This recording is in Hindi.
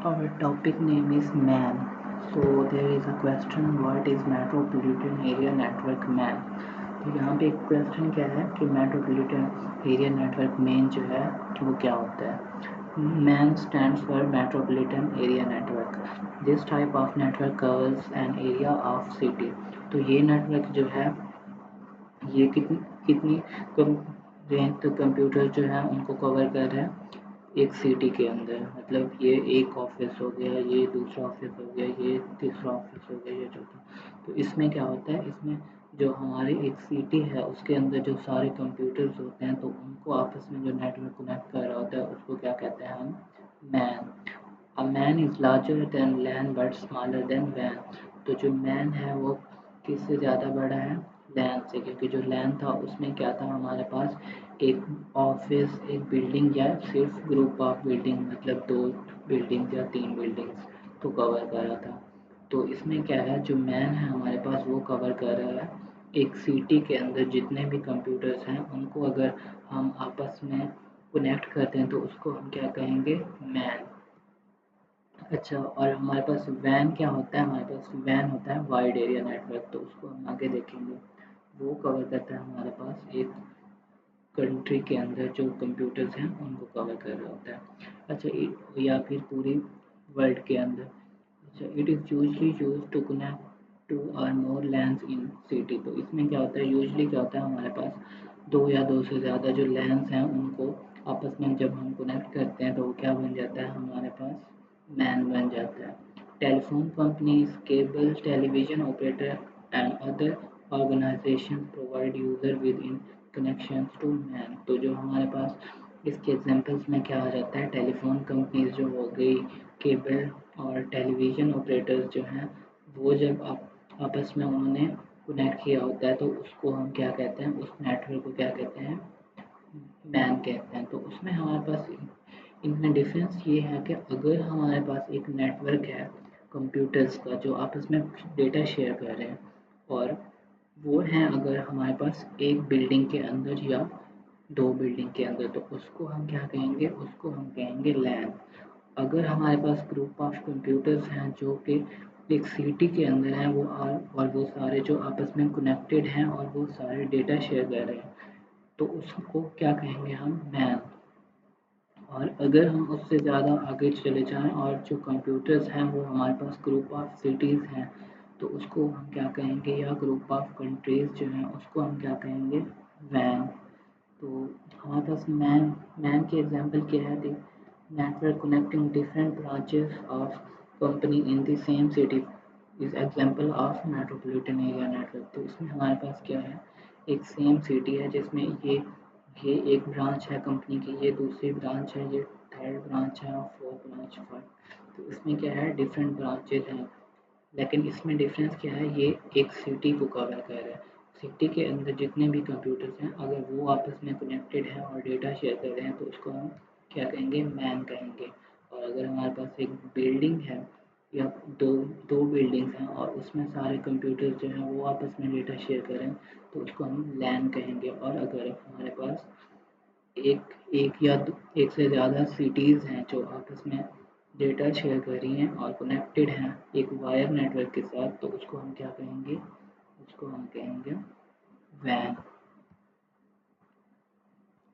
Our topic name is MAN. So there is a question, what is Metropolitan Area Network MAN? तो यहाँ पे एक क्वेश्चन क्या है कि मेट्रोपॉलिटन एरिया नेटवर्क मेन जो है वो क्या होता है। Man stands for metropolitan area network. This type of network covers an area of city. तो ये नेटवर्क जो है ये कितनी कितनी कम रेंज तक कंप्यूटर जो है उनको कवर कर रहा है एक सिटी के अंदर। मतलब ये एक ऑफिस हो गया, ये दूसरा ऑफिस हो गया, ये तीसरा ऑफिस हो गया, ये चौथा। तो इसमें क्या होता है, इसमें जो हमारी एक सिटी है उसके अंदर जो सारे कंप्यूटर्स होते हैं तो उनको आपस में जो नेटवर्क कनेक्ट कर रहा होता है उसको क्या कहते हैं हम, MAN. A MAN is larger than LAN but smaller than वैन। तो जो मैन है वो किससे ज़्यादा बड़ा है, लैन से। क्योंकि जो लैन था उसमें क्या था, हमारे पास एक ऑफिस, एक बिल्डिंग या सिर्फ ग्रुप ऑफ बिल्डिंग, मतलब 2 बिल्डिंग्स या 3 बिल्डिंग्स को कवर कर रहा था। तो इसमें क्या है, जो मैन है हमारे पास वो कवर कर रहा है एक सिटी के अंदर जितने भी कंप्यूटर्स हैं उनको अगर हम आपस में कनेक्ट करते हैं तो उसको हम क्या कहेंगे, मैन। अच्छा, और हमारे पास वैन क्या होता है, हमारे पास वैन होता है वाइड एरिया नेटवर्क। तो उसको हम आगे देखेंगे। वो कवर करता है हमारे पास एक कंट्री के अंदर जो कंप्यूटर्स हैं उनको कवर कर रहा होता है। अच्छा, या फिर पूरी वर्ल्ड के अंदर। अच्छा, it is usually used to connect two और मोर लैंड्स इन सिटी। तो इसमें क्या होता है, यूजली क्या होता है, हमारे पास 2 या 2 से ज़्यादा जो लैंड्स हैं उनको आपस में जब हम कनेक्ट करते हैं तो वो क्या बन जाता है, हमारे पास मैन बन जाता है। Telephone companies, cable television operator and other organization provide user with in connections to MAN. तो जो हमारे पास इसके एग्जांपल्स में क्या आ जाता है, टेलीफोन कंपनीज जो हो गई, केबल और टेलीविज़न ऑपरेटर्स जो हैं वो जब आपस में उन्होंने कनेक्ट किया होता है तो उसको हम क्या कहते हैं, उस नेटवर्क को क्या कहते हैं, मैन कहते हैं। तो उसमें हमारे पास इनमें डिफरेंस ये है कि अगर हमारे पास एक नेटवर्क है कंप्यूटर्स का जो आपस में डेटा शेयर कर रहे हैं और वो हैं अगर हमारे पास एक बिल्डिंग के अंदर या 2 बिल्डिंग के अंदर, तो उसको हम क्या कहेंगे, उसको हम कहेंगे लैन। अगर हमारे पास ग्रुप ऑफ कंप्यूटर्स हैं जो कि एक सिटी के अंदर हैं और वो सारे जो आपस में कनेक्टेड हैं और वो सारे डेटा शेयर कर रहे हैं तो उसको क्या कहेंगे हम, मैन। और अगर हम उससे ज़्यादा आगे चले जाएँ और जो कंप्यूटर्स हैं वो हमारे पास ग्रुप ऑफ सिटीज़ हैं तो उसको हम क्या कहेंगे, या ग्रुप ऑफ कंट्रीज़ जो हैं उसको हम क्या कहेंगे, वैन। तो हमारे पास मैन मैन के एग्जांपल क्या है, the network connecting different branches of company in the same city is example of metropolitan area network. तो इसमें हमारे पास क्या है, एक सेम सिटी है जिसमें ये एक ब्रांच है कंपनी की, ये दूसरी ब्रांच है, ये थर्ड ब्रांच है और फोर्थ ब्रांच है। तो इसमें क्या है, डिफरेंट ब्रांचेज हैं, लेकिन इसमें डिफरेंस क्या है, ये एक सिटी को कवर कर रहा है। सिटी के अंदर जितने भी कंप्यूटर्स हैं अगर वो आपस में कनेक्टेड हैं और डेटा शेयर कर रहे हैं तो उसको हम क्या कहेंगे, मैन कहेंगे। और अगर हमारे पास एक बिल्डिंग है या दो दो बिल्डिंग्स हैं और उसमें सारे कंप्यूटर्स जो हैं वो आपस में डेटा शेयर कर रहे हैं तो उसको हम लैन कहेंगे। और अगर हमारे पास एक एक या एक से ज़्यादा सिटीज़ हैं जो आपस में डेटा शेयर कर रही हैं और कनेक्टेड हैं एक वायर नेटवर्क के साथ तो उसको हम क्या कहेंगे, उसको हम कहेंगे वैन।